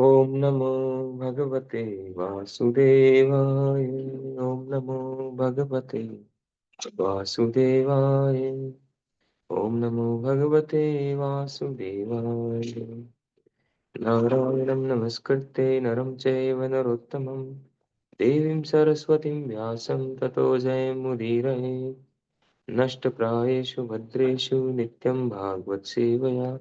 ओम नमो भगवते वासुदेवाय। ओम नमो भगवते वासुदेवाय। ओम नमो भगवते वासुदेवाय। नारायणं नमस्कृत्य नरं चैव नरोत्तमं देवीं सरस्वतीं व्यासं ततो जयमुदीरये। नष्टप्रायेषु भद्रेषु नित्यं भागवत सेवया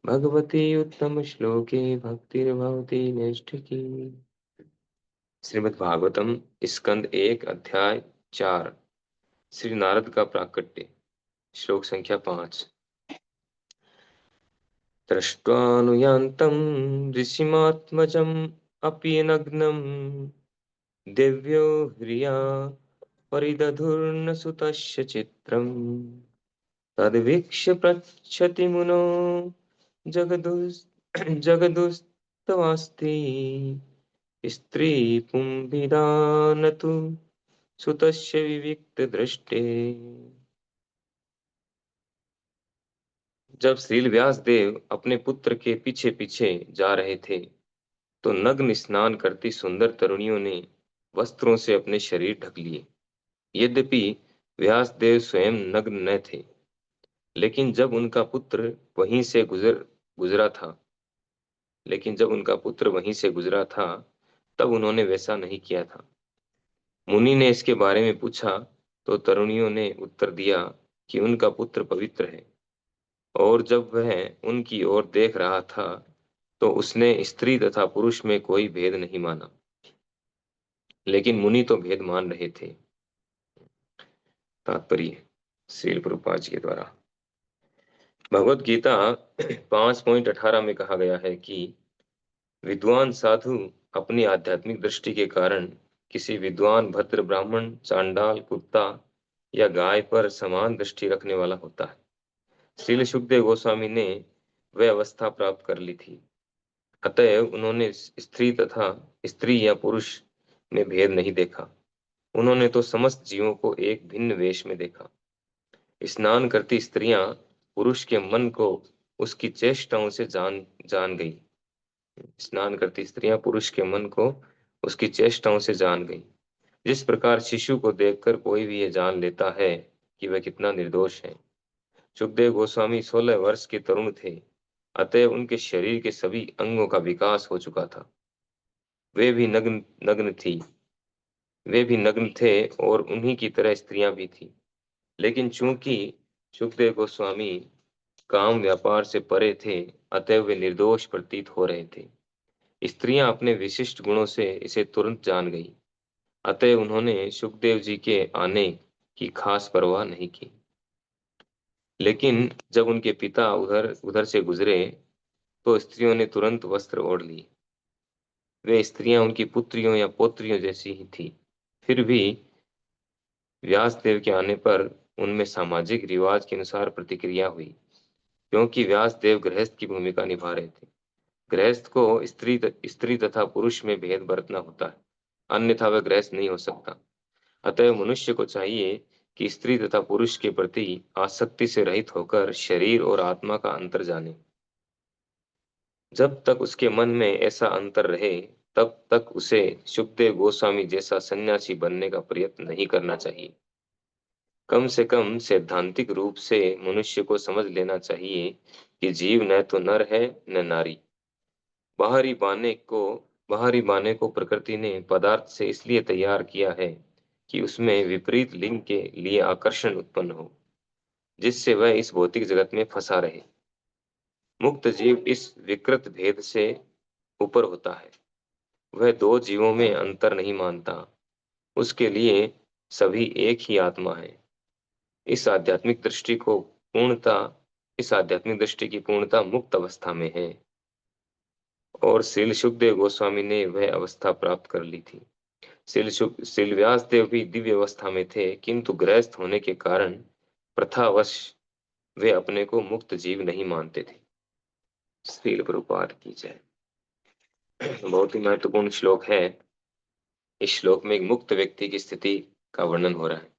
भगवती उत्तम श्लोके भक्तिर्भवती नैष्ठिकी। श्रीमद् भागवतम स्कंद 1 अध्याय 4। श्री नारद का प्राकट्य। श्लोक संख्या 5। दृष्ट्वानुयान्तं ऋषिमात्मजम् अपि नग्नं दिव्यो ह्रिया परिदधुर्न सुतस्य चित्रम् तद्वीक्ष्य पृच्छति मुनो जगदुस् जगदुस्तवास्ति स्त्री पुंभिदानतु सुतस्य विविक्त दृष्टे। जब श्रील व्यास देव अपने पुत्र के पीछे पीछे जा रहे थे तो नग्न स्नान करती सुंदर तरुणियों ने वस्त्रों से अपने शरीर ढक लिए। यद्यपि व्यास देव स्वयं नग्न न थे, लेकिन जब उनका पुत्र वहीं से गुजरा था लेकिन जब उनका पुत्र वहीं से गुजरा था तब उन्होंने वैसा नहीं किया था। मुनि ने इसके बारे में पूछा तो तरुणियों ने उत्तर दिया कि उनका पुत्र पवित्र है। और जब वह उनकी ओर देख रहा था तो उसने स्त्री तथा पुरुष में कोई भेद नहीं माना, लेकिन मुनि तो भेद मान रहे थे। तात्पर्य श्रील प्रभुपाद जी के द्वारा भगवत गीता 5.18 में कहा गया है कि विद्वान साधु अपनी आध्यात्मिक दृष्टि के कारण किसी विद्वान भद्र ब्राह्मण चांडाल कुत्ता या गाय पर समान दृष्टि रखने वाला होता है। श्रील सुखदेव गोस्वामी ने वह अवस्था प्राप्त कर ली थी, अतएव उन्होंने स्त्री तथा स्त्री या पुरुष में भेद नहीं देखा। उन्होंने तो समस्त जीवों को एक भिन्न वेश में देखा। स्नान करती स्त्रियां पुरुष के मन को उसकी चेष्टाओं से जान जान गई। स्नान करती स्त्रियां पुरुष के मन को उसकी चेष्टाओं से जान गई। जिस प्रकार शिशु को देखकर कोई भी ये जान लेता है कि वह कितना निर्दोष है। सुखदेव गोस्वामी 16 वर्ष के तरुण थे, अतएव उनके शरीर के सभी अंगों का विकास हो चुका था। वे भी नग्न नग्न थी वे भी नग्न थे और उन्हीं की तरह स्त्रियां भी थी। लेकिन चूंकि सुखदेव गोस्वामी काम व्यापार से परे थे, अतएव वे निर्दोष प्रतीत हो रहे थे। स्त्रियां अपने विशिष्ट गुणों से इसे तुरंत जान गई, अतएव उन्होंने सुखदेव जी के आने की खास परवाह नहीं की। लेकिन जब उनके पिता उधर उधर से गुजरे तो स्त्रियों ने तुरंत वस्त्र ओढ़ लिए। वे स्त्रियां उनकी पुत्रियों या पौत्रियों जैसी ही थी। फिर भी व्यासदेव के आने पर उनमें सामाजिक रिवाज के अनुसार प्रतिक्रिया हुई, क्योंकि व्यासदेव गृहस्थ की भूमिका निभा रहे थे। गृहस्थ को स्त्री तथा पुरुष में भेद बरतना होता है, अन्यथा वह गृहस्थ नहीं हो सकता। अतः मनुष्य को चाहिए कि स्त्री तथा पुरुष के प्रति आसक्ति से रहित होकर शरीर और आत्मा का अंतर जाने। जब तक उसके मन में ऐसा अंतर रहे तब तक उसे सुखदेव गोस्वामी जैसा सन्यासी बनने का प्रयत्न नहीं करना चाहिए। कम से कम सैद्धांतिक रूप से मनुष्य को समझ लेना चाहिए कि जीव न तो नर है न नारी। बाहरी बाने को बाहरी बाने को प्रकृति ने पदार्थ से इसलिए तैयार किया है कि उसमें विपरीत लिंग के लिए आकर्षण उत्पन्न हो, जिससे वह इस भौतिक जगत में फंसा रहे। मुक्त जीव इस विकृत भेद से ऊपर होता है। वह दो जीवों में अंतर नहीं मानता। उसके लिए सभी एक ही आत्मा है। इस आध्यात्मिक दृष्टि को पूर्णता इस आध्यात्मिक दृष्टि की पूर्णता मुक्त अवस्था में है, और श्रील सुखदेव गोस्वामी ने वह अवस्था प्राप्त कर ली थी। श्रील व्यास देव भी दिव्य अवस्था में थे, किंतु गृहस्थ होने के कारण प्रथावश वे अपने को मुक्त जीव नहीं मानते थे। श्रील प्रभुपाद की जय। बहुत ही महत्वपूर्ण श्लोक है। इस श्लोक में एक मुक्त व्यक्ति की स्थिति का वर्णन हो रहा है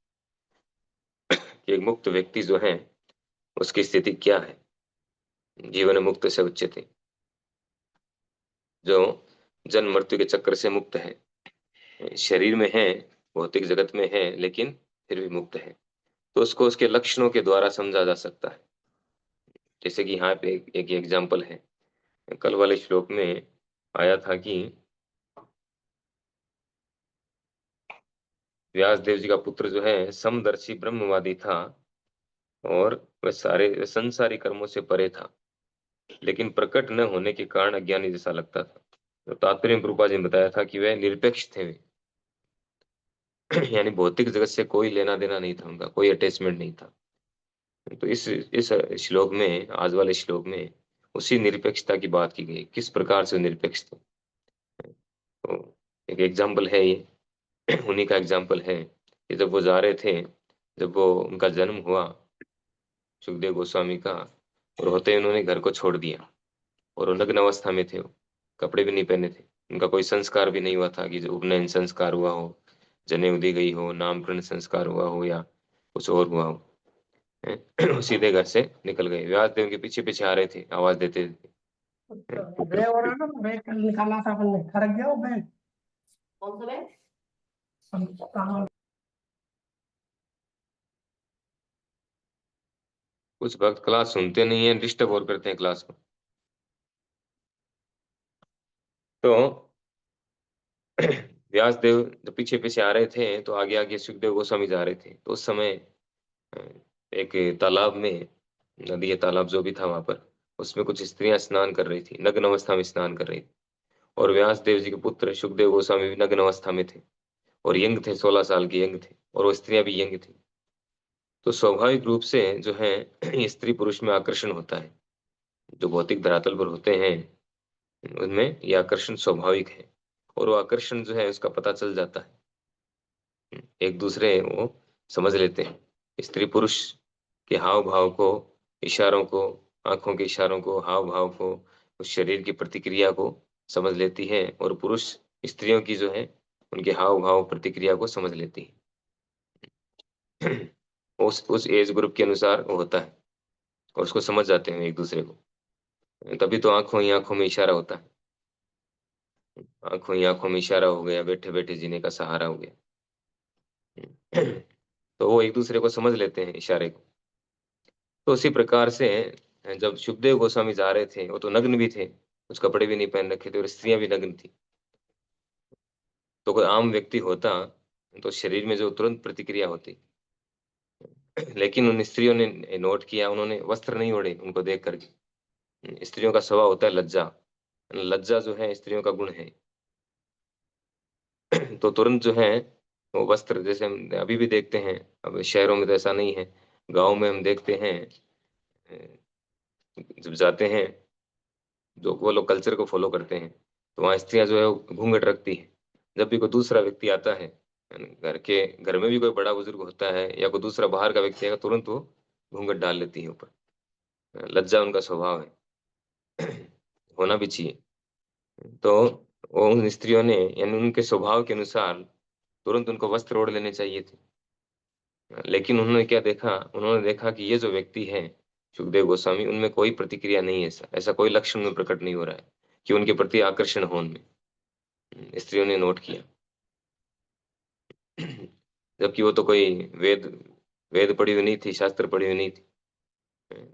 कि एक मुक्त व्यक्ति जो है उसकी स्थिति क्या है। जीवन मुक्त से उच्यते। जो जन्म मृत्यु के चक्र से मुक्त है, शरीर में है, भौतिक जगत में है, लेकिन फिर भी मुक्त है। तो उसको उसके लक्षणों के द्वारा समझा जा सकता है। जैसे कि यहाँ पे एक एग्जाम्पल है, कल वाले श्लोक में आया था कि व्यास देव जी का पुत्र जो है समदर्शी ब्रह्मवादी था, और वह संसारी कर्मों से परे था, लेकिन प्रकट न होने के कारण अज्ञानी जैसा लगता था। तो तात्पर्य में प्रभुपाद जी ने बताया था कि वह निरपेक्ष थे वे। यानी भौतिक जगत से कोई लेना देना नहीं था उनका, कोई अटैचमेंट नहीं था। तो इस श्लोक में, आज वाले श्लोक में उसी निरपेक्षता की बात की गई, किस प्रकार से निरपेक्ष थे। तो एक एग्जाम्पल है ये, उन्हीं का एग्जाम्पल है कि जब वो जा रहे थे, जब वो उनका जन्म हुआ सुखदेव गोस्वामी का, और होते ही उन्होंने घर को छोड़ दिया, और वो नग्न अवस्था में थे, वो कपड़े भी नहीं पहने थे, उनका कोई संस्कार भी नहीं हुआ था कि जो उपनयन संस्कार हुआ हो, जनेऊ दी गई हो, नामकरण संस्कार हुआ हो, या कुछ और हुआ हो। हैं? सीधे घर से निकल गए, व्यास देव के पीछे पीछे आ रहे थे, आवाज देते थे। बैग हो रहा था, बैग कल निकाला था अपन ने, खरक गया वो बैग। कौन सा बैग? कुछ भक्त क्लास सुनते नहीं है, डिस्टर्ब और करते हैं क्लास को। तो व्यास देव जब पीछे पीछे आ रहे थे, तो आगे आगे सुखदेव गोस्वामी जा रहे थे। तो उस समय अ, एक तालाब में, नदी या तालाब जो भी था वहां पर, उसमें कुछ स्त्रियां स्नान कर रही थी, नग्न अवस्था में स्नान कर रही थी। और व्यास देव जी के पुत्र सुखदेव गोस्वामी भी नग्न अवस्था में थे, और यंग थे, 16 साल के यंग थे, और वो स्त्रियां भी यंग थी। तो स्वाभाविक रूप से जो है स्त्री पुरुष में आकर्षण होता है, जो भौतिक धरातल पर होते हैं उनमें ये आकर्षण स्वाभाविक है। और वो आकर्षण जो है उसका पता चल जाता है, एक दूसरे वो समझ लेते हैं। स्त्री पुरुष के हाव भाव को, इशारों को, आंखों के इशारों को, हाव भाव को, उस शरीर की प्रतिक्रिया को समझ लेती है, और पुरुष स्त्रियों की जो है उनके हाव भाव प्रतिक्रिया को समझ लेती है। उस एज ग्रुप के अनुसार वो होता है, और उसको समझ जाते हैं एक दूसरे को। तभी तो आंखों ही आंखों में इशारा होता है, आंखों ही आंखों में इशारा हो गया, बैठे बैठे जीने का सहारा हो गया। तो वो एक दूसरे को समझ लेते हैं इशारे को। तो उसी प्रकार से जब सुखदेव गोस्वामी जा रहे थे, वो तो नग्न भी थे, कुछ कपड़े भी नहीं पहन रखे थे, और स्त्रियां भी नग्न थी। तो कोई आम व्यक्ति होता तो शरीर में जो तुरंत प्रतिक्रिया होती, लेकिन उन स्त्रियों ने नोट किया, उन्होंने वस्त्र नहीं ओढ़े उनको देख करके। स्त्रियों का स्वभाव होता है लज्जा, लज्जा जो है स्त्रियों का गुण है। तो तुरंत जो है वो वस्त्र, जैसे हम अभी भी देखते हैं, अब शहरों में तो ऐसा नहीं है, गांव में हम देखते हैं, जब जाते हैं, जो वो लोग कल्चर को फॉलो करते हैं, तो वहाँ स्त्रियां जो है वो घूंघट रखती है। जब भी कोई दूसरा व्यक्ति आता है, यानी घर में भी कोई बड़ा बुजुर्ग होता है, या कोई दूसरा बाहर का व्यक्ति आएगा, तुरंत वो घूंघट डाल लेती है ऊपर। लज्जा उनका स्वभाव है। होना भी चाहिए। तो वो उन स्त्रियों ने, यानी उनके स्वभाव के अनुसार तुरंत उनको वस्त्र ओढ़ लेने चाहिए थे। लेकिन उन्होंने क्या देखा, उन्होंने देखा कि ये जो व्यक्ति है सुखदेव गोस्वामी, उनमें कोई प्रतिक्रिया नहीं है, ऐसा ऐसा कोई लक्षण में प्रकट नहीं हो रहा है कि उनके प्रति आकर्षण हो उनमें। स्त्रियों ने नोट किया। जबकि वो तो कोई वेद वेद पढ़ी हुई नहीं थी, शास्त्र पढ़ी हुई नहीं थी,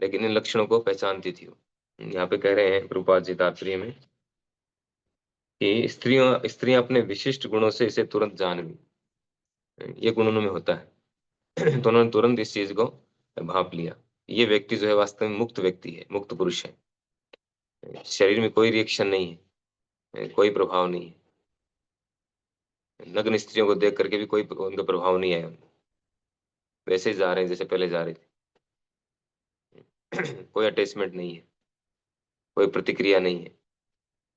लेकिन इन लक्षणों को पहचानती थी वो। यहाँ पे कह रहे हैं प्रभुपाद जी तात्पर्य में कि स्त्रियां स्त्रियां अपने विशिष्ट गुणों से इसे तुरंत जान ली, ये गुण उनमें होता है। तो उन्होंने तुरंत इस चीज को भाप लिया। ये व्यक्ति जो है वास्तव में मुक्त व्यक्ति है, मुक्त पुरुष है। शरीर में कोई रिएक्शन नहीं है, कोई प्रभाव नहीं है। नग्न स्त्रियों को देख करके भी कोई उनका प्रभाव नहीं आया, वैसे ही जा रहे हैं जैसे पहले जा रहे थे। कोई अटैचमेंट नहीं है, कोई प्रतिक्रिया नहीं है।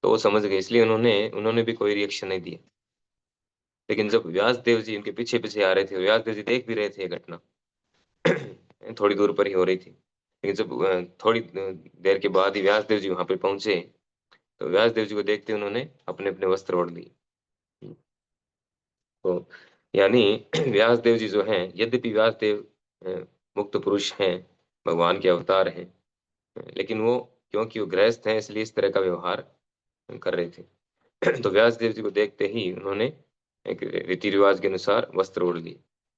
तो वो समझ गए, इसलिए उन्होंने उन्होंने भी कोई रिएक्शन नहीं दिया। लेकिन जब व्यास देव जी उनके पीछे पीछे आ रहे थे, व्यास देव जी देख भी रहे थे ये घटना, थोड़ी दूर पर ही हो रही थी। लेकिन जब थोड़ी देर के बाद ही व्यास देव जी वहां पे पहुंचे, तो व्यास देव जी को देखते उन्होंने अपने अपने वस्त्र ओढ़ लिए। तो यानी व्यास देव जी जो हैं, यद्यपि व्यास देव मुक्त पुरुष हैं, भगवान के अवतार हैं, लेकिन वो, क्योंकि वो गृहस्थ हैं, इसलिए इस तरह का व्यवहार कर रहे थे। तो व्यासदेव जी को देखते ही उन्होंने एक रीति रिवाज के अनुसार वस्त्र ओढ़ लिए,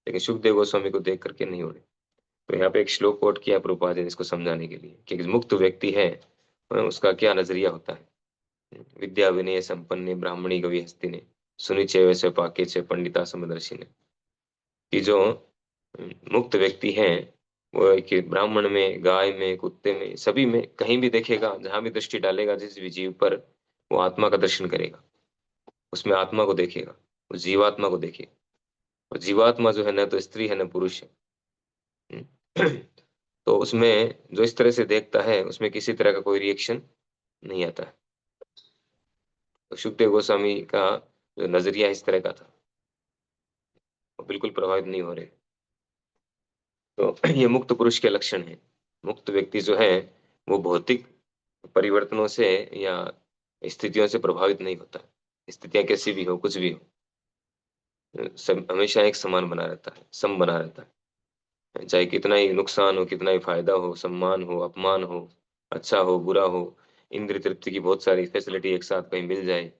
लेकिन सुखदेव गोस्वामी को देख करके नहीं ओढ़े। तो यहाँ पे एक श्लोक कोट किया प्रभुपाद ने इसको समझाने के लिए कि एक मुक्त व्यक्ति है, उसका क्या नजरिया होता है। विद्या विनय संपन्ने ब्राह्मणी कवि हस्तिने सुनिचे वैसे पाके चे पंडिता समदर्शिने। कि जो मुक्त व्यक्ति है वो एक ब्राह्मण में, गाय में, कुत्ते में, सभी में कहीं भी देखेगा, जहां भी दृष्टि डालेगा, जिस भी जीव पर, वो आत्मा का दर्शन करेगा, उसमें आत्मा को देखेगा, उस जीवात्मा को देखेगा। और जीवात्मा जो है न तो स्त्री है न पुरुष है। तो उसमें जो इस तरह से देखता है उसमें किसी तरह का कोई रिएक्शन नहीं आता है। तो सुखदेव गोस्वामी का जो नजरिया इस तरह का था, वो बिल्कुल प्रभावित नहीं हो रहे। तो ये मुक्त पुरुष के लक्षण है। मुक्त व्यक्ति जो है वो भौतिक परिवर्तनों से या स्थितियों से प्रभावित नहीं होता। स्थितियां कैसी भी हो, कुछ भी हो, सब हमेशा एक समान बना रहता है, सम बना रहता है। चाहे कितना ही नुकसान हो, कितना ही फायदा हो, सम्मान हो, अपमान हो, अच्छा हो, बुरा हो, इंद्रिय तृप्ति की बहुत सारी फैसिलिटी एक साथ कहीं मिल जाए,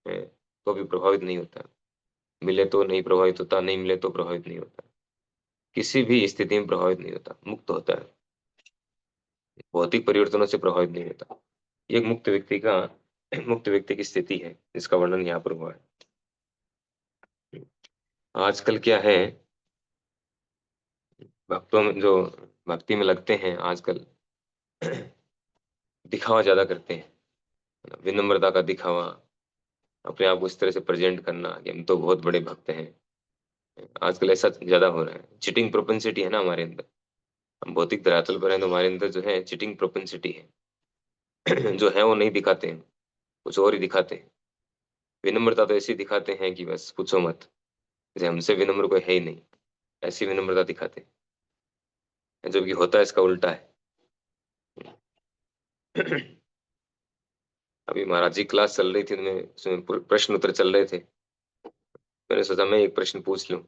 है, तो भी प्रभावित नहीं होता। मिले तो नहीं प्रभावित होता, नहीं मिले तो प्रभावित नहीं होता। किसी भी स्थिति में प्रभावित नहीं होता, मुक्त होता है, भौतिक परिवर्तनों से प्रभावित नहीं होता। ये एक मुक्त व्यक्ति का मुक्त व्यक्ति की स्थिति है जिसका वर्णन यहाँ पर हुआ है। आजकल क्या है, भक्तों में जो भक्ति में लगते हैं आजकल, दिखावा ज्यादा करते हैं, विनम्रता का दिखावा, अपने आप को इस तरह से प्रेजेंट करना कि हम तो बहुत बड़े भक्त हैं। आजकल ऐसा ज्यादा हो रहा है। चिटिंग प्रोपेंसिटी है ना हमारे अंदर, हम भौतिक धरातल पर हैं तो हमारे अंदर जो है चिटिंग प्रोपेंसिटी है। जो है वो नहीं दिखाते हैं, कुछ और ही दिखाते हैं। विनम्रता तो ऐसी दिखाते हैं कि बस पूछो मत, जैसे हमसे विनम्र कोई है ही नहीं, ऐसी विनम्रता दिखाते हैं, जबकि होता है इसका उल्टा है। अभी महाराज जी क्लास चल रही थी तो मैं उसमें प्रश्न उत्तर चल रहे थे। मैंने सोचा मैं एक प्रश्न पूछ लूं।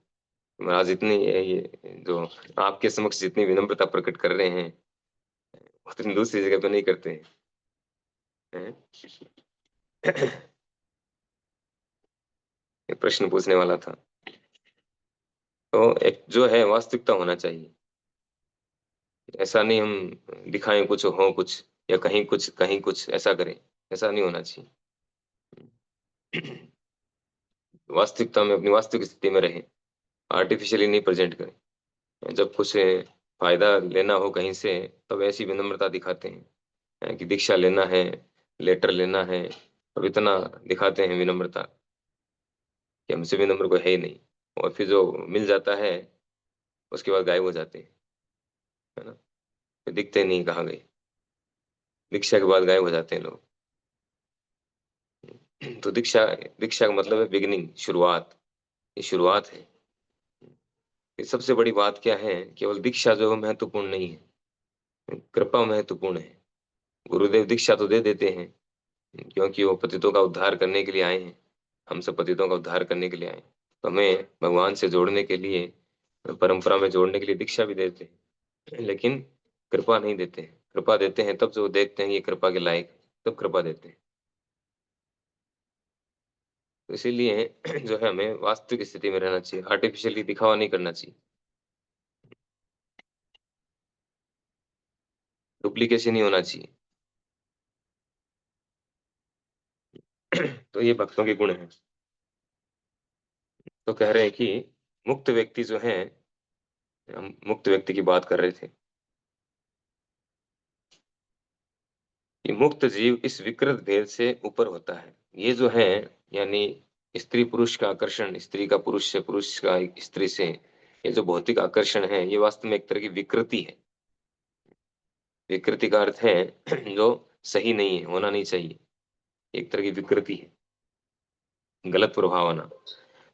महाराज इतनी ये जो आपके समक्ष जितनी विनम्रता प्रकट कर रहे हैं उतनी दूसरी जगह पे नहीं करते हैं। एक प्रश्न पूछने वाला था। तो एक जो है वास्तविकता होना चाहिए। ऐसा नहीं हम दिखाएं कुछ हो कुछ, या कहीं कुछ ऐसा करें, ऐसा नहीं होना चाहिए। वास्तविकता में, अपनी वास्तविक स्थिति में रहें, आर्टिफिशियली नहीं प्रेजेंट करें। जब कुछ फायदा लेना हो कहीं से, तब ऐसी विनम्रता दिखाते हैं कि दीक्षा लेना है, लेटर लेना है, अब इतना दिखाते हैं विनम्रता कि हमसे विनम्र कोई है ही नहीं। और फिर जो मिल जाता है उसके बाद गायब हो जाते हैं, है ना, फिर दिखते नहीं कहाँ गए, दीक्षा के बाद गायब हो जाते हैं लोग। तो दीक्षा दीक्षा का मतलब है बिगिनिंग, शुरुआत। ये शुरुआत है। ये सबसे बड़ी बात क्या है, केवल दीक्षा जो है महत्वपूर्ण नहीं है, कृपा महत्वपूर्ण है। गुरुदेव दीक्षा तो दे देते हैं क्योंकि वो पतितों का उद्धार करने के लिए आए हैं। हम सब पतितों का उद्धार करने के लिए आए हैं, तो हमें भगवान से जोड़ने के लिए, परंपरा में जोड़ने के लिए दीक्षा भी देते हैं, लेकिन कृपा नहीं देते हैं। कृपा देते हैं तब जो देखते हैं ये कृपा के लायक है, तब कृपा देते हैं। तो इसीलिए जो है हमें वास्तविक स्थिति में रहना चाहिए, आर्टिफिशियली दिखावा नहीं करना चाहिए, डुप्लीकेशन नहीं होना चाहिए। तो ये भक्तों के गुण हैं। तो कह रहे हैं कि मुक्त व्यक्ति जो है, हम मुक्त व्यक्ति की बात कर रहे थे कि मुक्त जीव इस विकृत भेद से ऊपर होता है। ये जो है, यानी स्त्री पुरुष का आकर्षण, स्त्री का पुरुष से, पुरुष का स्त्री से, ये जो भौतिक आकर्षण है ये वास्तव में एक तरह की विकृति है। विकृति का अर्थ है जो सही नहीं है, होना नहीं चाहिए, एक तरह की विकृति है, गलत प्रभाव आना।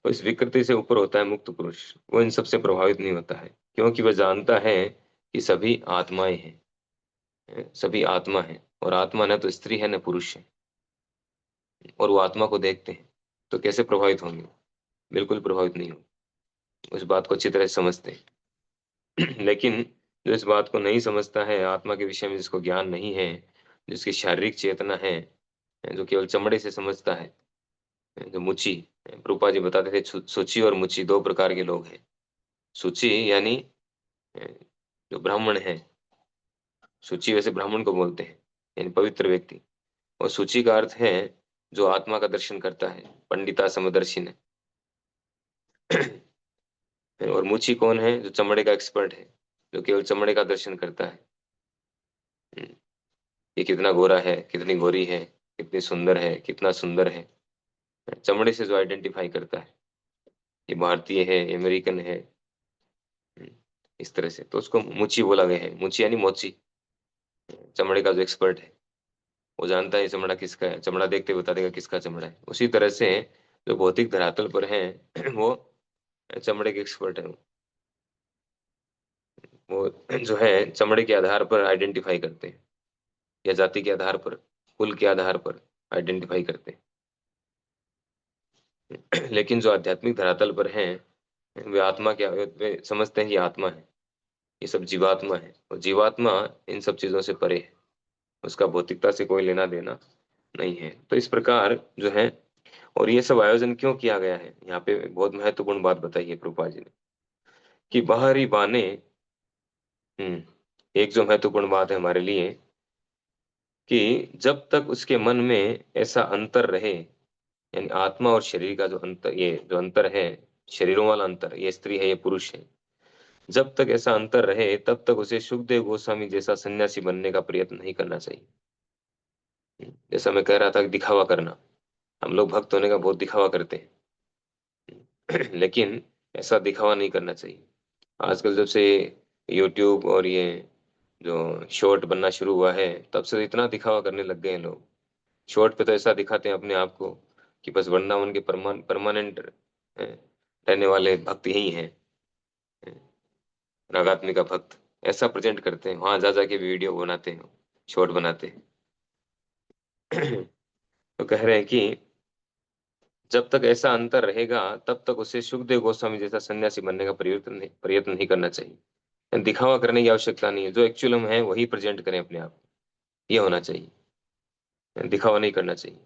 तो इस विकृति से ऊपर होता है मुक्त पुरुष। वो इन सबसे प्रभावित नहीं होता है क्योंकि वह जानता है कि सभी आत्माएं हैं, सभी आत्मा है, और आत्मा न तो स्त्री है न पुरुष है। और वो आत्मा को देखते हैं तो कैसे प्रभावित होंगे, बिल्कुल प्रभावित नहीं होंगे। उस बात को अच्छी तरह से समझते हैं। लेकिन जो इस बात को नहीं समझता है, आत्मा के विषय में जिसको ज्ञान नहीं है, जिसकी शारीरिक चेतना है, जो केवल चमड़े से समझता है, जो मुची, प्रभुपाद जी बताते थे सुची और मुची दो प्रकार के लोग हैं। सुची यानी जो ब्राह्मण है, सुची वैसे ब्राह्मण को बोलते हैं, यानी पवित्र व्यक्ति। और सुची का अर्थ है जो आत्मा का दर्शन करता है, पंडिता समदर्शी ने। और मुची कौन है? जो चमड़े का एक्सपर्ट है, जो केवल चमड़े का दर्शन करता है। हम्म, ये कितना गोरा है, कितनी गोरी है, कितनी सुंदर है, कितना सुंदर है, चमड़े से जो आइडेंटिफाई करता है, ये भारतीय है, ये अमेरिकन है। हम्म, इस तरह से तो उसको मुची बोला गया है। मुची यानी मोची, चमड़े का जो एक्सपर्ट है, वो जानता है चमड़ा किसका है, चमड़ा देखते बता देगा किसका चमड़ा है। उसी तरह से जो भौतिक धरातल पर है वो चमड़े के एक्सपर्ट है। वो जो है चमड़े के आधार पर आइडेंटिफाई करते हैं, या जाति के आधार पर, कुल के आधार पर आइडेंटिफाई करते हैं। लेकिन जो आध्यात्मिक धरातल पर हैं, वे आत्मा क्या, वे समझते हैं कि आत्मा है, ये सब जीवात्मा है, और जीवात्मा इन सब चीजों से परे है, उसका भौतिकता से कोई लेना देना नहीं है। तो इस प्रकार जो है, और ये सब आयोजन क्यों किया गया है, यहाँ पे बहुत महत्वपूर्ण बात बताई है प्रभुपाद जी ने, कि बाहरी बाने, एक जो महत्वपूर्ण बात है हमारे लिए, कि जब तक उसके मन में ऐसा अंतर रहे, यानी आत्मा और शरीर का जो अंतर, ये जो अंतर है, शरीरों वाला अंतर, ये स्त्री है ये पुरुष है, जब तक ऐसा अंतर रहे तब तक उसे सुखदेव गोस्वामी जैसा सन्यासी बनने का प्रयत्न नहीं करना चाहिए। जैसा मैं कह रहा था कि दिखावा करना, हम लोग भक्त होने का बहुत दिखावा करते हैं। लेकिन ऐसा दिखावा नहीं करना चाहिए। आजकल जब से यूट्यूब और ये जो शॉर्ट बनना शुरू हुआ है, तब से इतना दिखावा करने लग गए हैं लोग। शॉर्ट पे तो ऐसा दिखाते हैं अपने आप को कि बस वृंदावन के परमानेंट रहने वाले भक्त यही हैं, रागात्मिका भक्त, ऐसा प्रेजेंट करते हैं। वहां जा जाके वीडियो बनाते हैं, शॉर्ट बनाते हैं। तो कह रहे हैं कि जब तक ऐसा अंतर रहेगा तब तक उसे सुखदेव गोस्वामी जैसा सन्यासी बनने का प्रयत्न नहीं करना चाहिए। दिखावा करने की आवश्यकता नहीं है, जो एक्चुअल हम हैं वही प्रेजेंट करें अपने आप, ये होना चाहिए, दिखावा नहीं करना चाहिए।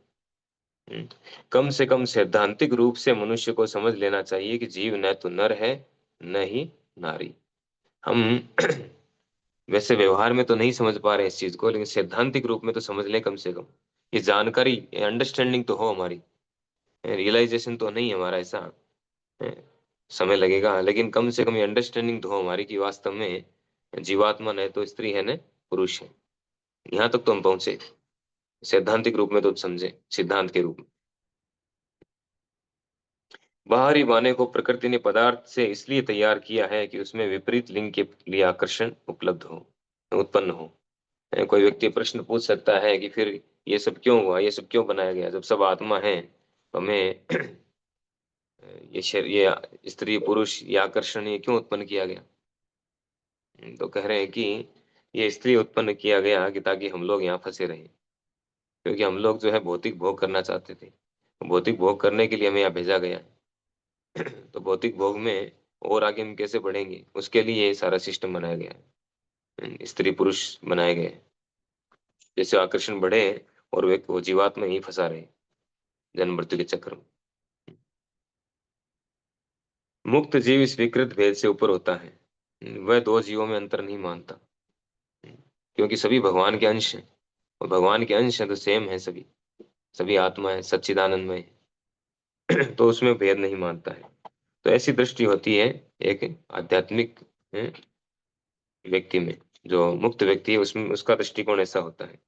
हम्म। कम से कम सैद्धांतिक रूप से मनुष्य को समझ लेना चाहिए कि जीव न तो नर है, न ही नारी। हम वैसे व्यवहार में तो नहीं समझ पा रहे इस चीज को, लेकिन सैद्धांतिक रूप में तो समझ लें कम से कम। ये जानकारी, ये अंडरस्टैंडिंग तो हो हमारी, रियलाइजेशन तो नहीं हमारा ऐसा है, समय लगेगा, लेकिन कम से कम ये अंडरस्टैंडिंग तो हो हमारी कि वास्तव में जीवात्मा न तो स्त्री है न पुरुष है। यहाँ तक तो हम पहुंचे, सैद्धांतिक रूप में तो समझे, सिद्धांत के रूप में। बाहरी बाने को प्रकृति ने पदार्थ से इसलिए तैयार किया है कि उसमें विपरीत लिंग के लिए आकर्षण उपलब्ध हो, उत्पन्न हो। कोई व्यक्ति प्रश्न पूछ सकता है कि फिर ये सब क्यों हुआ, ये सब क्यों बनाया गया, जब सब आत्मा है तो हमें ये स्त्री पुरुष ये आकर्षण ये क्यों उत्पन्न किया गया? तो कह रहे हैं कि ये इसलिए उत्पन्न किया गया कि ताकि हम लोग यहाँ फंसे रहें, क्योंकि हम लोग जो है भौतिक भोग करना चाहते थे। भौतिक भोग करने के लिए हमें यहाँ भेजा गया है। तो भौतिक भोग में और आगे हम कैसे बढ़ेंगे, उसके लिए ये सारा सिस्टम बनाया गया है, स्त्री पुरुष बनाए गए हैं, जैसे आकर्षण बढ़े और वे वो जीवात्मा ही फंसा रहे जन्म मृत्यु के चक्र में। मुक्त जीव स्वीकृत भेद से ऊपर होता है, वह दो जीवों में अंतर नहीं मानता, क्योंकि सभी भगवान के अंश हैं, और भगवान के अंश हैं तो सेम है सभी, सभी आत्मा है, सच्चिदानंदमय है। तो उसमें भेद नहीं मानता है। तो ऐसी दृष्टि होती है एक आध्यात्मिक व्यक्ति में, जो मुक्त व्यक्ति है उसमें उसका दृष्टिकोण ऐसा होता है।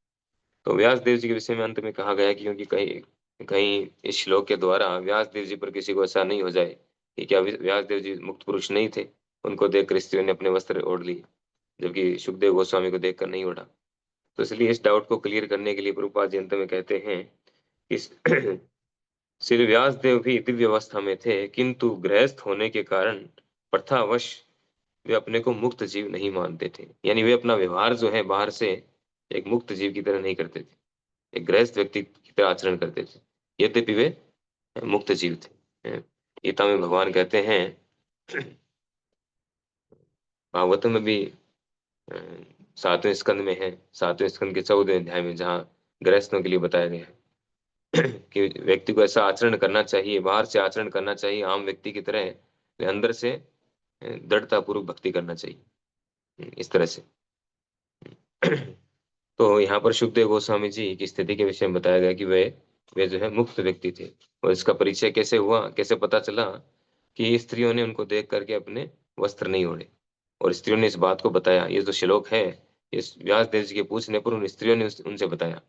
तो व्यास देव जी के विषय में अंत में कहा गया है कि क्योंकि कहीं कहीं इस श्लोक के द्वारा व्यास देव जी पर किसी को ऐसा नहीं हो जाए कि क्या व्यास देव जी मुक्त पुरुष नहीं थे, उनको देखकर स्त्रियों ने अपने वस्त्र ओढ़ लिए, जबकि सुखदेव गोस्वामी को देखकर नहीं ओढ़ा। तो इसलिए इस डाउट को क्लियर करने के लिए प्रभुपाद जी अंत में कहते हैं कि श्री व्यास देव भी दिव्य अवस्था में थे, किंतु गृहस्थ होने के कारण प्रथावश वे अपने को मुक्त जीव नहीं मानते थे। यानी वे अपना व्यवहार जो है बाहर से एक मुक्त जीव की तरह नहीं करते थे, एक गृहस्थ व्यक्ति की तरह आचरण करते थे, यद्यपि वे मुक्त जीव थे। गीता में भगवान कहते हैं, भागवत में भी अ, 7वें स्कंद में है, 7वें स्कंद के 14वें अध्याय में, जहाँ गृहस्थों के लिए बताया गया है कि व्यक्ति को ऐसा आचरण करना चाहिए, बाहर से आचरण करना चाहिए आम व्यक्ति की तरह, अंदर से दृढ़ता पूर्वक भक्ति करना चाहिए, इस तरह से। तो यहाँ पर सुखदेव गोस्वामी जी की स्थिति के विषय में बताया गया कि वे जो है मुक्त व्यक्ति थे। और इसका परिचय कैसे हुआ, कैसे पता चला कि स्त्रियों ने उनको देख करके अपने वस्त्र नहीं ओढ़े, और स्त्रियों ने इस बात को बताया। ये जो श्लोक है, इस व्यास देव जी के पूछने पर उन स्त्रियों ने उनसे बताया।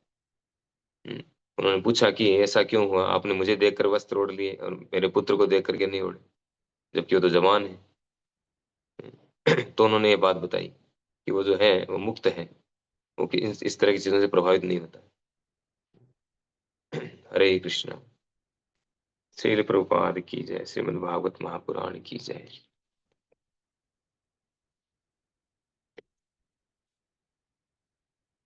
हम्म, उन्होंने पूछा कि ऐसा क्यों हुआ, आपने मुझे देखकर वस्त्र ओढ़ लिए और मेरे पुत्र को देख करके नहीं ओढ़े, जबकि वो तो जवान है। तो उन्होंने ये बात बताई कि वो जो है वो मुक्त है, वो कि इस तरह की चीजों से प्रभावित नहीं होता। हरे कृष्णा। श्रील प्रभुपाद की जय। श्रीमद् भागवत महापुराण की जय।